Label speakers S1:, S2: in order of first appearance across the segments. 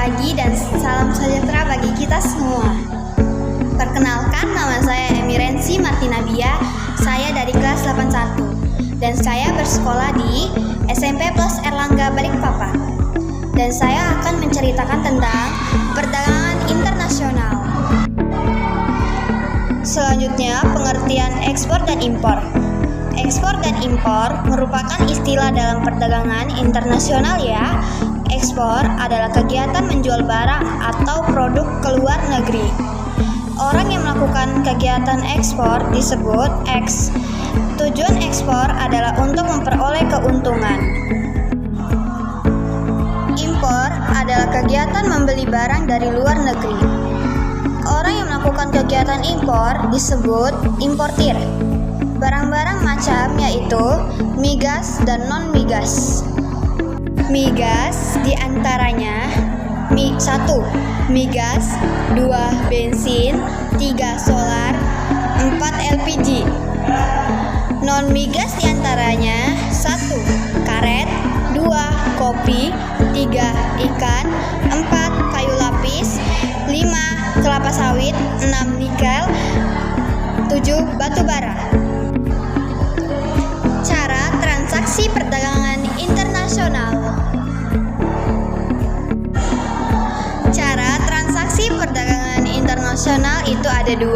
S1: pagi dan salam sejahtera bagi kita semua. Perkenalkan, nama saya Emirensi Martinabia. Saya dari kelas 81 dan saya bersekolah di SMP Plus Erlangga Balikpapan. Dan saya akan menceritakan tentang perdagangan internasional. Selanjutnya, pengertian ekspor dan impor. Ekspor dan impor merupakan istilah dalam perdagangan internasional ya. Ekspor adalah kegiatan menjual barang atau produk ke luar negeri. Orang yang melakukan kegiatan ekspor disebut eks. Tujuan ekspor adalah untuk memperoleh keuntungan. Impor adalah kegiatan membeli barang dari luar negeri. Orang yang melakukan kegiatan impor disebut importir. Barang-barang macam yaitu migas dan non-migas. Migas diantaranya 1. Migas, 2. Bensin, 3. Solar, 4. LPG. Non-migas diantaranya 1. Karet, 2. Kopi, 3. Ikan, 4. Kayu lapis, 5. Kelapa sawit, 6. Nikel, 7. Batu bara. Cara transaksi perdagangan internasional. Cara transaksi perdagangan internasional itu ada 2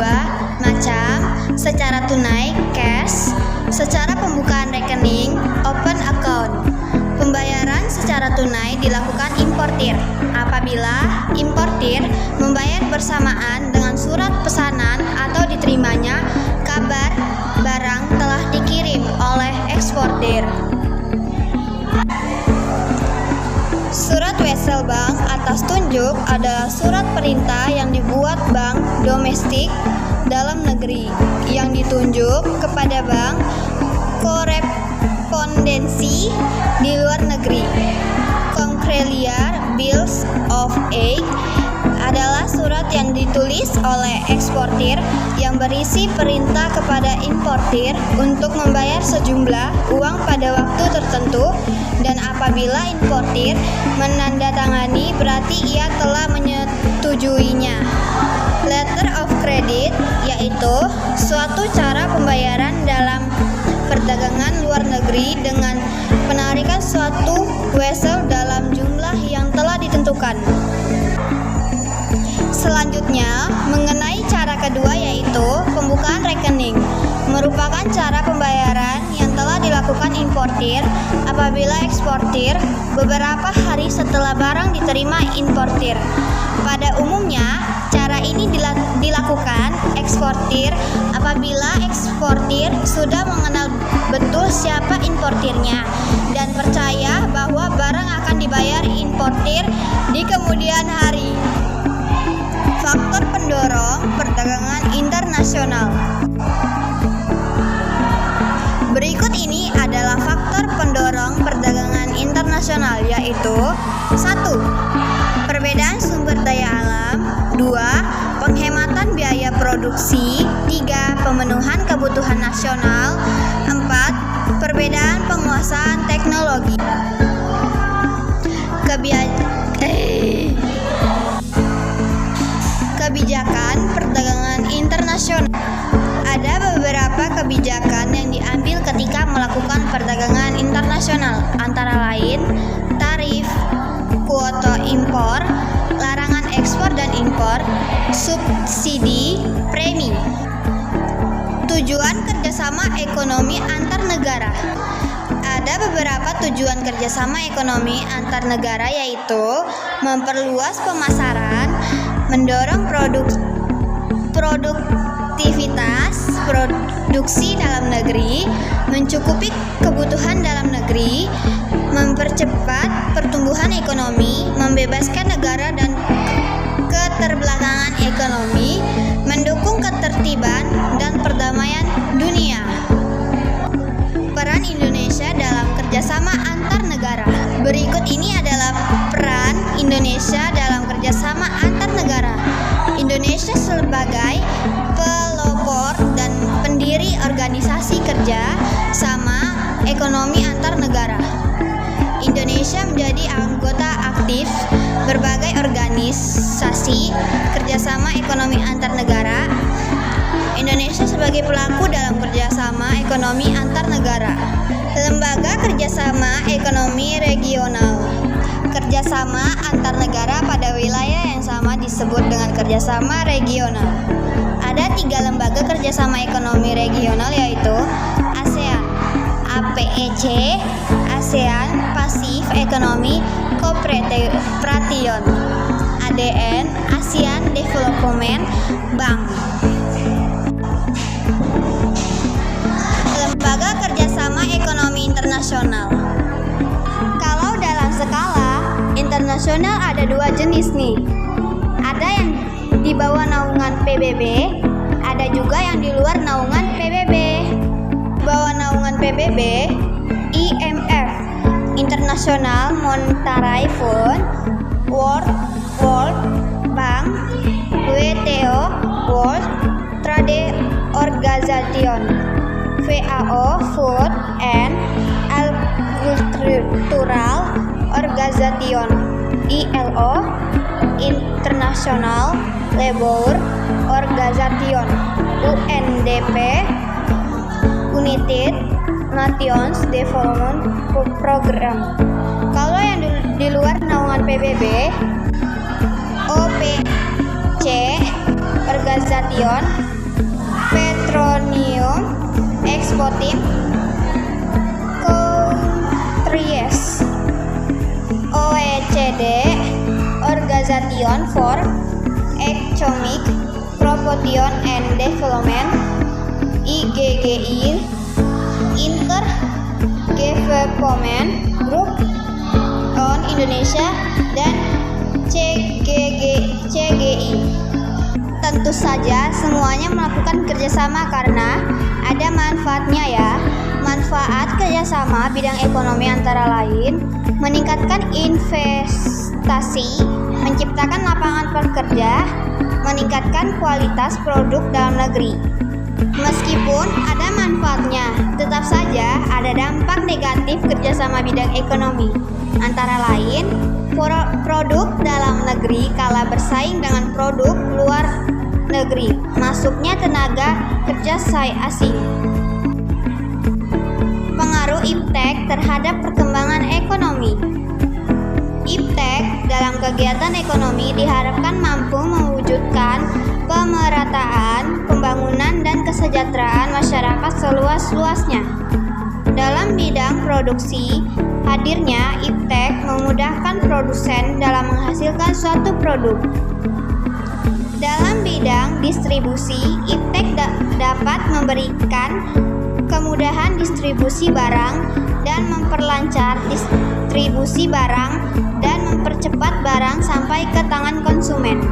S1: macam, secara tunai, cash, secara pembukaan rekening, open account. Pembayaran secara tunai dilakukan importir apabila importir membayar bersamaan dengan surat pesanan atau diterimanya kabar barang telah dikirim oleh eksportir. Surat wesel bank atas tunjuk adalah surat perintah yang dibuat bank domestik dalam negeri yang ditunjuk kepada bank korespondensi di luar negeri. Conciliar Bills of Aid adalah surat yang ditulis oleh eksportir yang berisi perintah kepada importir untuk membayar sejumlah uang pada waktu tertentu, dan apabila importir menandatangani berarti ia telah menyetujuinya. Letter of credit yaitu suatu cara pembayaran dalam perdagangan luar negeri dengan penarikan suatu wesel dalam jumlah yang telah ditentukan. Selanjutnya, mengenai cara kedua yaitu pembukaan rekening, merupakan cara pembayaran yang telah dilakukan importir apabila eksportir beberapa hari setelah barang diterima importir. Pada umumnya, cara ini dilakukan eksportir apabila eksportir sudah mengenal betul siapa importirnya dan percaya bahwa barang akan dibayar importir di kemudian hari. Faktor pendorong perdagangan internasional. Berikut ini adalah faktor pendorong perdagangan internasional yaitu 1. Perbedaan sumber daya alam, 2. Penghematan biaya produksi, 3. Pemenuhan kebutuhan nasional, 4. Perbedaan penguasaan teknologi. Kebijakan perdagangan internasional. Ada beberapa kebijakan yang diambil ketika melakukan perdagangan internasional, antara lain tarif, kuota impor, larangan ekspor dan impor, subsidi, premi. Tujuan kerjasama ekonomi antar negara. Ada beberapa tujuan kerjasama ekonomi antar negara yaitu memperluas pemasaran, mendorong produktivitas produksi dalam negeri, mencukupi kebutuhan dalam negeri, mempercepat pertumbuhan ekonomi, membebaskan negara dan keterbelakangan ekonomi, mendukung ketertiban dan perdamaian dunia. Peran Indonesia dalam kerjasama antar negara. Berikut ini adalah peran Indonesia dalam kerjasama antar negara. Indonesia sebagai pelopor dan pendiri organisasi kerja sama ekonomi antar negara. Indonesia Indonesia menjadi anggota aktif berbagai organisasi kerjasama ekonomi antar negara. Indonesia sebagai pelaku dalam kerjasama ekonomi antar negara. Lembaga Kerjasama Ekonomi Regional. Kerjasama antar negara pada wilayah yang sama disebut dengan kerjasama regional. Ada 3 lembaga kerjasama ekonomi regional yaitu ASEAN, APEC, ASEAN Pacific Economic Cooperation, ADN, ASEAN Development Bank. Lembaga Kerjasama Ekonomi Internasional. Kalau dalam skala internasional ada 2 jenis nih. Ada yang di bawah naungan PBB, ada juga yang di luar naungan PBB. Bawah naungan PBB, IMF, International Monetary Fund, World Bank, WTO, World Trade Organization, FAO, Food and Agricultural Organization, ILO, International Labour Organization, UNDP, United Nations Development Program. Kalau yang di luar naungan PBB, OPC, Organization Petroleum Exporting Countries, OECD, Organization for Economic Cooperation and Development, IGGI, Intergovernmental Group on Indonesia, dan CGI. Tentu saja semuanya melakukan kerjasama karena ada manfaatnya ya. Manfaat kerjasama bidang ekonomi antara lain meningkatkan investasi, menciptakan lapangan pekerja, meningkatkan kualitas produk dalam negeri. Meskipun ada manfaatnya, tetap saja ada dampak negatif kerjasama bidang ekonomi. Antara lain, produk dalam negeri kalah bersaing dengan produk luar negeri, masuknya tenaga kerja asing. Pengaruh IPTEK terhadap perkembangan ekonomi. IPTEK dalam kegiatan ekonomi diharapkan mampu mewujudkan pemerataan, pembangunan, dan kesejahteraan masyarakat seluas-luasnya. Dalam bidang produksi, hadirnya IPTEK memudahkan produsen dalam menghasilkan suatu produk. Dalam bidang distribusi, IPTEK dapat memberikan kemudahan distribusi barang dan memperlancar distribusi barang dan mempercepat barang sampai ke tangan konsumen.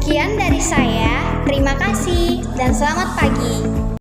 S1: Sekian dari saya, terima kasih dan selamat pagi.